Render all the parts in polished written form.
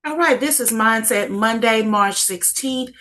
All right, this is Mindset Monday, March 16th.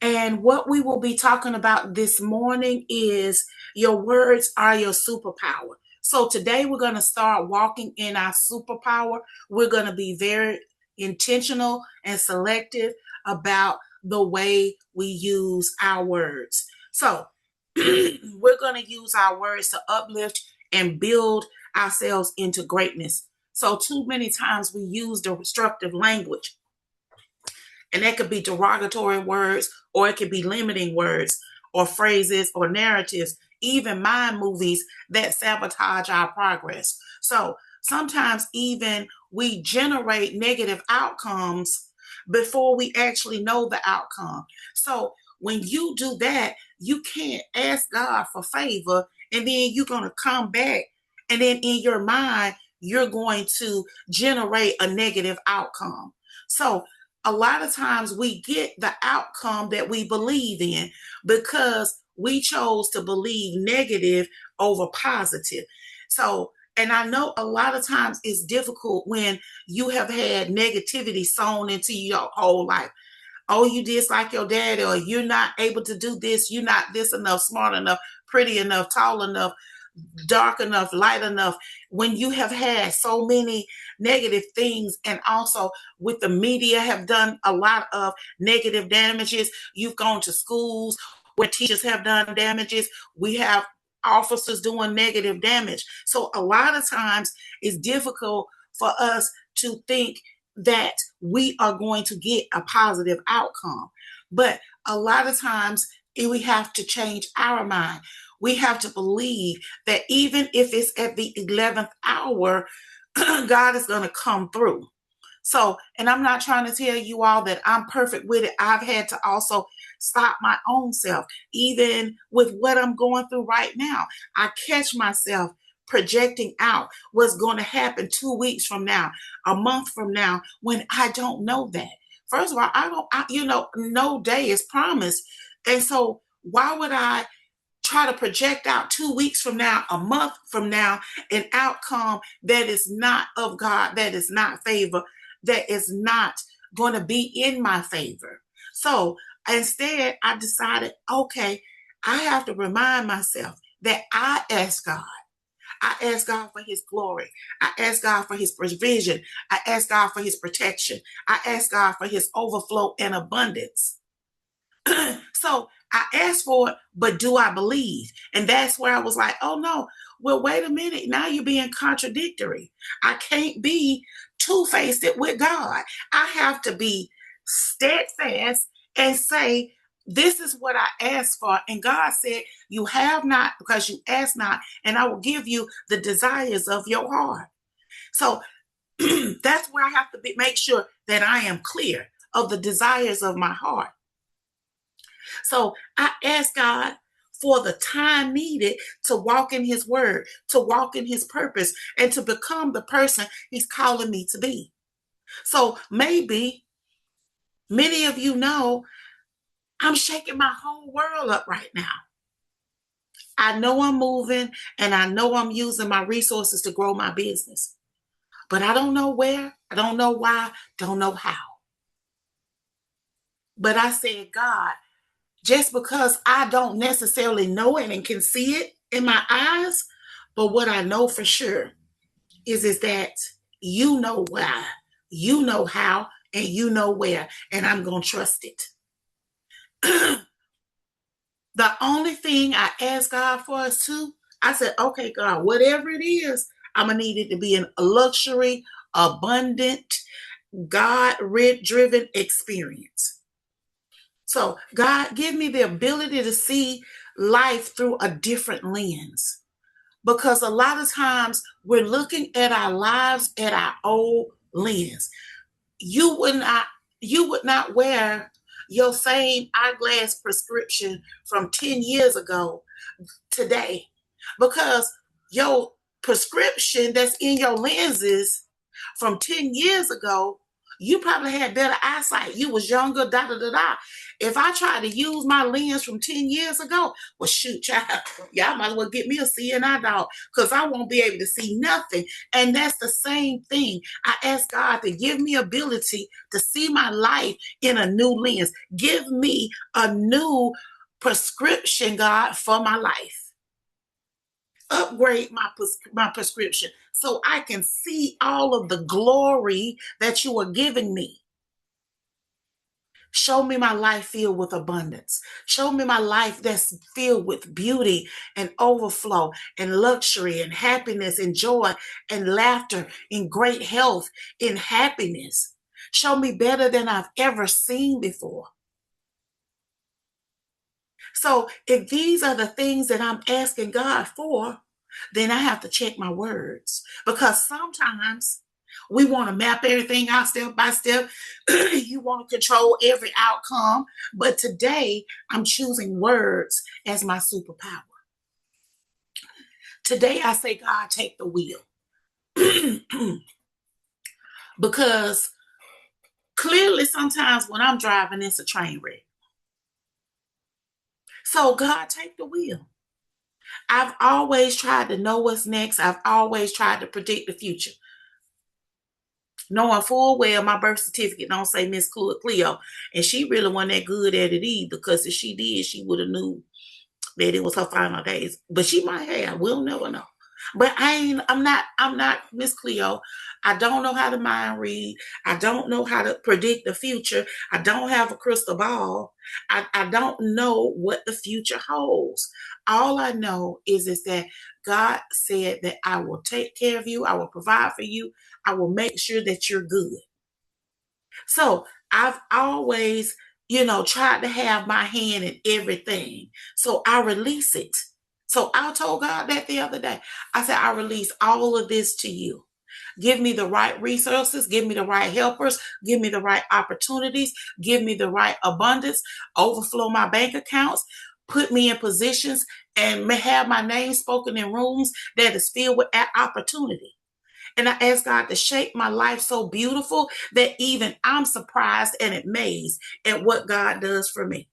And what we will be talking about this morning is your words are your superpower. So today we're going to start walking in our superpower. We're going to be very intentional and selective about the way we use our words. So we're going to use our words to uplift and build ourselves into greatness. So too many times we use destructive language, and that could be derogatory words, or it could be limiting words, or phrases, or narratives, even mind movies that sabotage our progress. So sometimes even we generate negative outcomes before we actually know the outcome. So when you do that, you can't ask God for favor, and then you're going to come back, and then in your mind, you're going to generate a negative outcome. So a lot of times we get the outcome that we believe in because we chose to believe negative over positive. So, and I know a lot of times it's difficult when you have had negativity sown into your whole life. Oh, you dislike your daddy, or you're not able to do this, you're not this enough, smart enough, pretty enough, tall enough, dark enough, light enough. When you have had so many negative things, and also with the media have done a lot of negative damages, you've gone to schools where teachers have done damages, we have officers doing negative damage. So a lot of times it's difficult for us to think that we are going to get a positive outcome. But a lot of times we have to change our mind. We have to believe that even if it's at the 11th hour, God is going to come through. So, and I'm not trying to tell you all that I'm perfect with it. I've had to also stop my own self, even with what I'm going through right now. I catch myself projecting out what's going to happen 2 weeks from now, a month from now, when I don't know that. First of all, no day is promised. And so why would I try to project out 2 weeks from now, a month from now, an outcome that is not of God, that is not favor, that is not going to be in my favor? So instead, I decided, okay, I have to remind myself that I ask God. I ask God for his glory. I ask God for his provision. I ask God for his protection. I ask God for his overflow and abundance. So I asked for it, but do I believe? And that's where I was like, oh no, well, wait a minute. Now you're being contradictory. I can't be two-faced with God. I have to be steadfast and say, this is what I asked for. And God said, you have not because you ask not, and I will give you the desires of your heart. So that's where I have to make sure that I am clear of the desires of my heart. So I ask God for the time needed to walk in his word, to walk in his purpose, and to become the person he's calling me to be. So maybe many of you know I'm shaking my whole world up right now. I know I'm moving, and I know I'm using my resources to grow my business, but I don't know where, I don't know why, don't know how. But I said, God, just because I don't necessarily know it and can see it in my eyes, but what I know for sure is that you know why, you know how, and you know where, and I'm going to trust it. The only thing I asked God for is I said, okay, God, whatever it is, I'm going to need it to be a luxury, abundant, God-driven experience. So God, give me the ability to see life through a different lens. Because a lot of times we're looking at our lives at our old lens. You would not wear your same eyeglass prescription from 10 years ago today, because your prescription that's in your lenses from 10 years ago, You probably had better eyesight. You was younger, da da da da. If I tried to use my lens from 10 years ago, well, shoot, child, y'all might as well get me a CNI dog because I won't be able to see nothing. And that's the same thing. I ask God to give me ability to see my life in a new lens. Give me a new prescription, God, for my life. Upgrade my prescription so I can see all of the glory that you are giving me. Show me my life filled with abundance. Show me my life that's filled with beauty and overflow and luxury and happiness and joy and laughter and great health and happiness. Show me better than I've ever seen before. So if these are the things that I'm asking God for, then I have to check my words because sometimes we want to map everything out step by step. You want to control every outcome. But today I'm choosing words as my superpower. Today I say, God, take the wheel. Because clearly sometimes when I'm driving, it's a train wreck. So God, take the wheel. I've always tried to know what's next. I've always tried to predict the future. Knowing full well my birth certificate don't say Miss Cleo. And she really wasn't that good at it either, because if she did, she would have knew that it was her final days. But she might have. We'll never know. But I'm not Miss Cleo. I don't know how to mind read. I don't know how to predict the future. I don't have a crystal ball. I don't know what the future holds. All I know is that God said that I will take care of you. I will provide for you. I will make sure that you're good. So I've always, tried to have my hand in everything. So I release it. So I told God that the other day. I said, I release all of this to you. Give me the right resources, give me the right helpers, give me the right opportunities, give me the right abundance, overflow my bank accounts, put me in positions and have my name spoken in rooms that is filled with opportunity. And I ask God to shape my life so beautiful that even I'm surprised and amazed at what God does for me.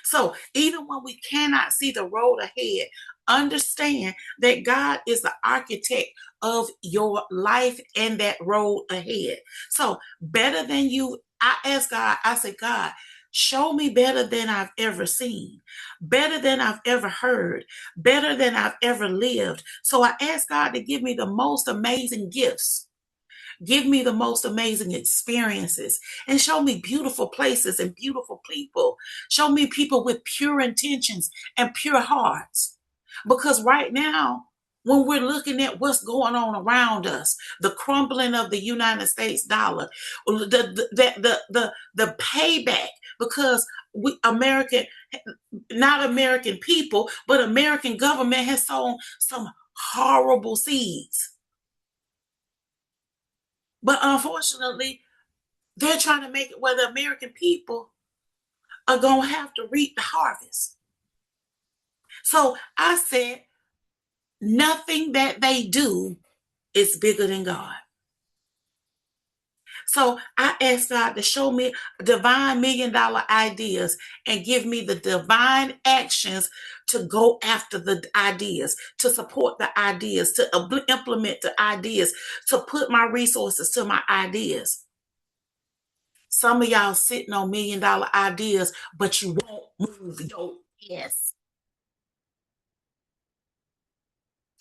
So even when we cannot see the road ahead, understand that God is the architect of your life and that road ahead. So better than you, I ask God, I say, God, show me better than I've ever seen, better than I've ever heard, better than I've ever lived. So I ask God to give me the most amazing gifts. Give me the most amazing experiences and show me beautiful places and beautiful people. Show me people with pure intentions and pure hearts. Because right now, when we're looking at what's going on around us, the crumbling of the United States dollar, the payback, because American, not American people, but American government has sown some horrible seeds. But unfortunately, they're trying to make it where the American people are going to have to reap the harvest. So I said, nothing that they do is bigger than God. So I asked God to show me divine $1 million ideas and give me the divine actions to go after the ideas, to support the ideas, to implement the ideas, to put my resources to my ideas. Some of y'all sitting on $1 million ideas, but you won't move your yes.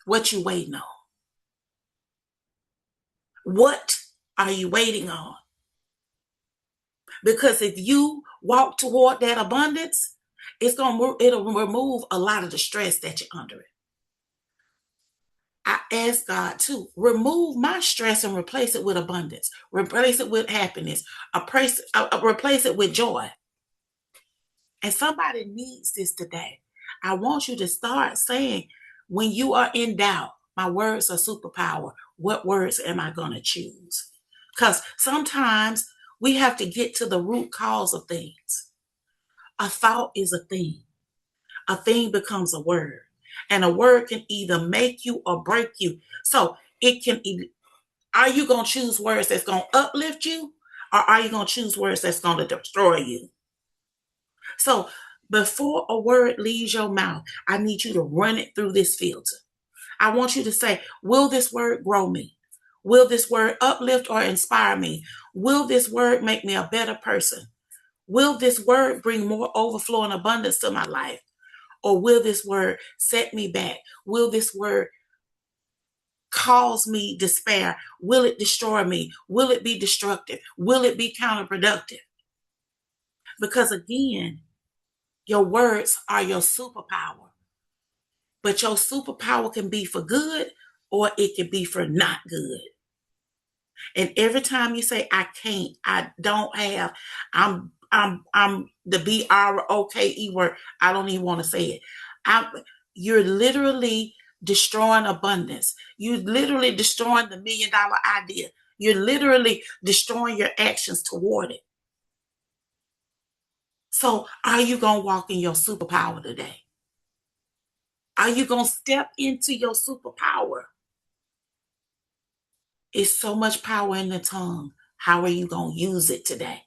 What you waiting on? What are you waiting on? Because if you walk toward that abundance, it'll remove a lot of the stress that you're under it. I ask God to remove my stress and replace it with abundance, replace it with happiness, replace it with joy. And somebody needs this today. I want you to start saying, when you are in doubt, my words are superpower. What words am I going to choose? Because sometimes we have to get to the root cause of things. A thought is a thing. A thing becomes a word. And a word can either make you or break you. So it can Are you going to choose words that's going to uplift you, or are you going to choose words that's going to destroy you? So before a word leaves your mouth, I need you to run it through this filter. I want you to say, will this word grow me? Will this word uplift or inspire me? Will this word make me a better person? Will this word bring more overflow and abundance to my life? Or will this word set me back? Will this word cause me despair? Will it destroy me? Will it be destructive? Will it be counterproductive? Because again, your words are your superpower. But your superpower can be for good or it can be for not good. And every time you say, I can't, I don't have, I'm the BROKE word, I don't even want to say it. You're literally destroying abundance. You're literally destroying the $1 million idea. You're literally destroying your actions toward it. So are you going to walk in your superpower today? Are you going to step into your superpower? It's so much power in the tongue. How are you going to use it today?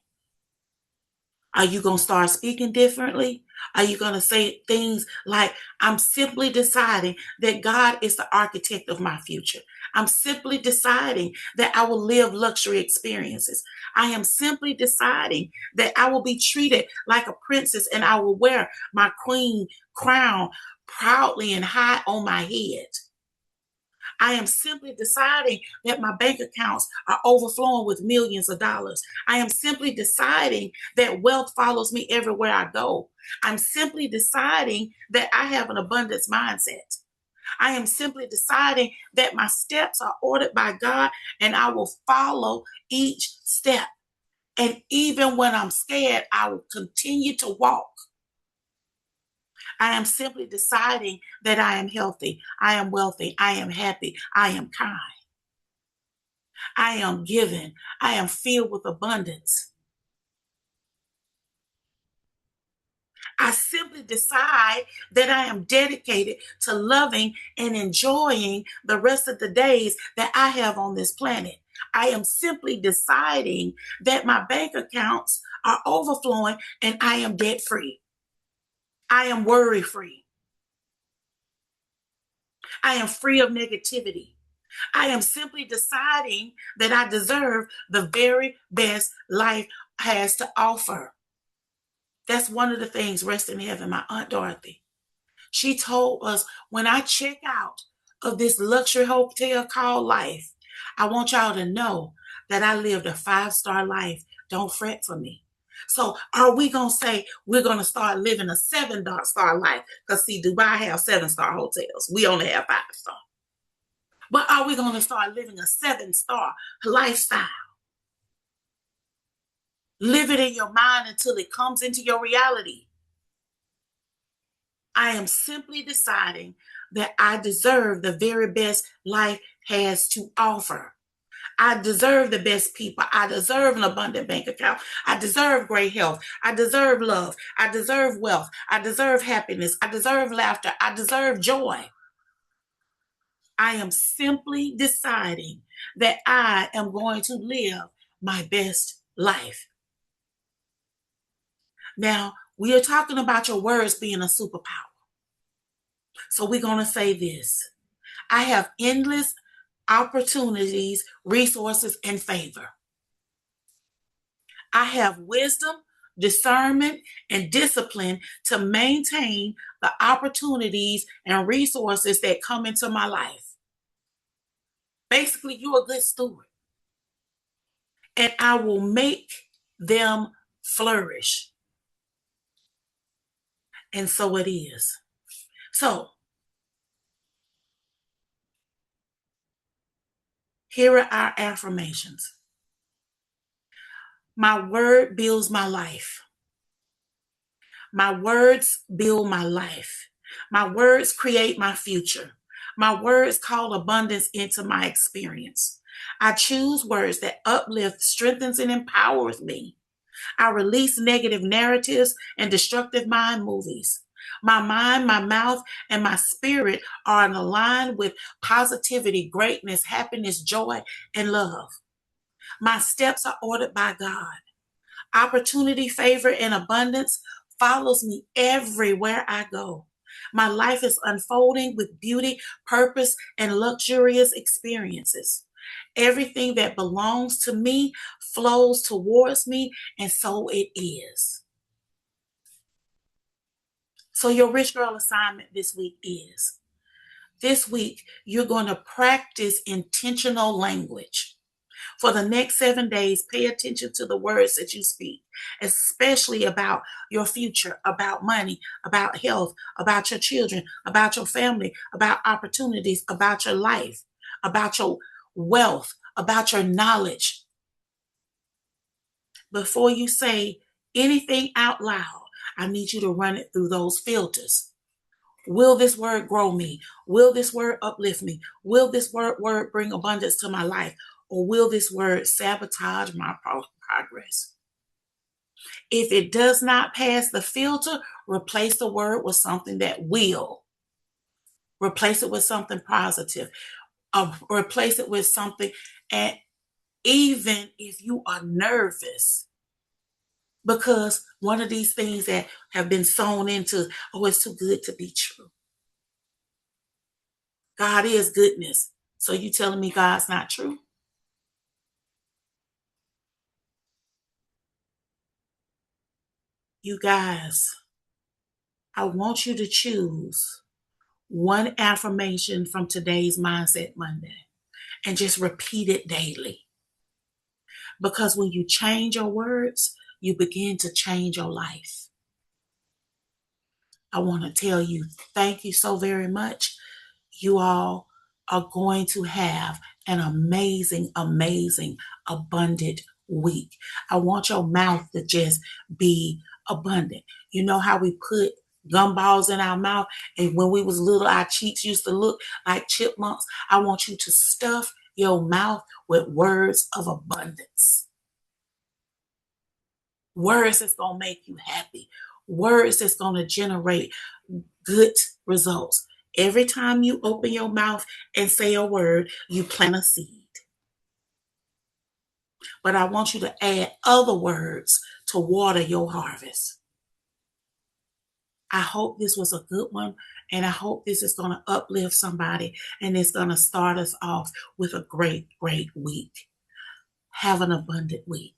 Are you going to start speaking differently? Are you going to say things like, I'm simply deciding that God is the architect of my future. I'm simply deciding that I will live luxury experiences. I am simply deciding that I will be treated like a princess and I will wear my queen crown proudly and high on my head. I am simply deciding that my bank accounts are overflowing with millions of dollars. I am simply deciding that wealth follows me everywhere I go. I'm simply deciding that I have an abundance mindset. I am simply deciding that my steps are ordered by God and I will follow each step. And even when I'm scared, I will continue to walk. I am simply deciding that I am healthy, I am wealthy, I am happy, I am kind, I am giving, I am filled with abundance. I simply decide that I am dedicated to loving and enjoying the rest of the days that I have on this planet. I am simply deciding that my bank accounts are overflowing and I am debt free. I am worry free. I am free of negativity. I am simply deciding that I deserve the very best life has to offer. That's one of the things, rest in heaven, my Aunt Dorothy. She told us, when I check out of this luxury hotel called life, I want y'all to know that I lived a 5-star life. Don't fret for me. So are we going to say we're going to start living a 7-star life? Because see, Dubai have 7-star hotels. We only have 5-star. But are we going to start living a 7-star lifestyle? Live it in your mind until it comes into your reality. I am simply deciding that I deserve the very best life has to offer. I deserve the best people. I deserve an abundant bank account. I deserve great health. I deserve love. I deserve wealth. I deserve happiness. I deserve laughter. I deserve joy. I am simply deciding that I am going to live my best life. Now, we are talking about your words being a superpower. So we're going to say this. I have endless opportunities, resources, and favor. I have wisdom, discernment, and discipline to maintain the opportunities and resources that come into my life. Basically, you're a good steward. And I will make them flourish. And so it is. So, here are our affirmations. My word builds my life. My words build my life. My words create my future. My words call abundance into my experience. I choose words that uplift, strengthens, and empowers me. I release negative narratives and destructive mind movies. My mind, my mouth, and my spirit are aligned with positivity, greatness, happiness, joy, and love. My steps are ordered by God. Opportunity, favor, and abundance follows me everywhere I go. My life is unfolding with beauty, purpose, and luxurious experiences. Everything that belongs to me flows towards me, and so it is. So, your Rich Girl assignment this week is this week, you're going to practice intentional language. For the next 7 days, pay attention to the words that you speak, especially about your future, about money, about health, about your children, about your family, about opportunities, about your life, about your wealth, about your knowledge. Before you say anything out loud, I need you to run it through those filters. Will this word grow me? Will this word uplift me? Will this word bring abundance to my life? Or will this word sabotage my progress? If it does not pass the filter, replace the word with something that will. Replace it with something positive. Replace it with something, and even if you are nervous, because one of these things that have been sown into, oh, it's too good to be true. God is goodness. So you telling me God's not true? You guys, I want you to choose one affirmation from today's Mindset Monday and just repeat it daily. Because when you change your words, you begin to change your life. I want to tell you, thank you so very much. You all are going to have an amazing, amazing, abundant week. I want your mouth to just be abundant. You know how we put gumballs in our mouth, and when we was little, our cheeks used to look like chipmunks? I want you to stuff your mouth with words of abundance. Words that's going to make you happy. Words that's going to generate good results. Every time you open your mouth and say a word, you plant a seed. But I want you to add other words to water your harvest. I hope this was a good one, and I hope this is going to uplift somebody, and it's going to start us off with a great, great week. Have an abundant week.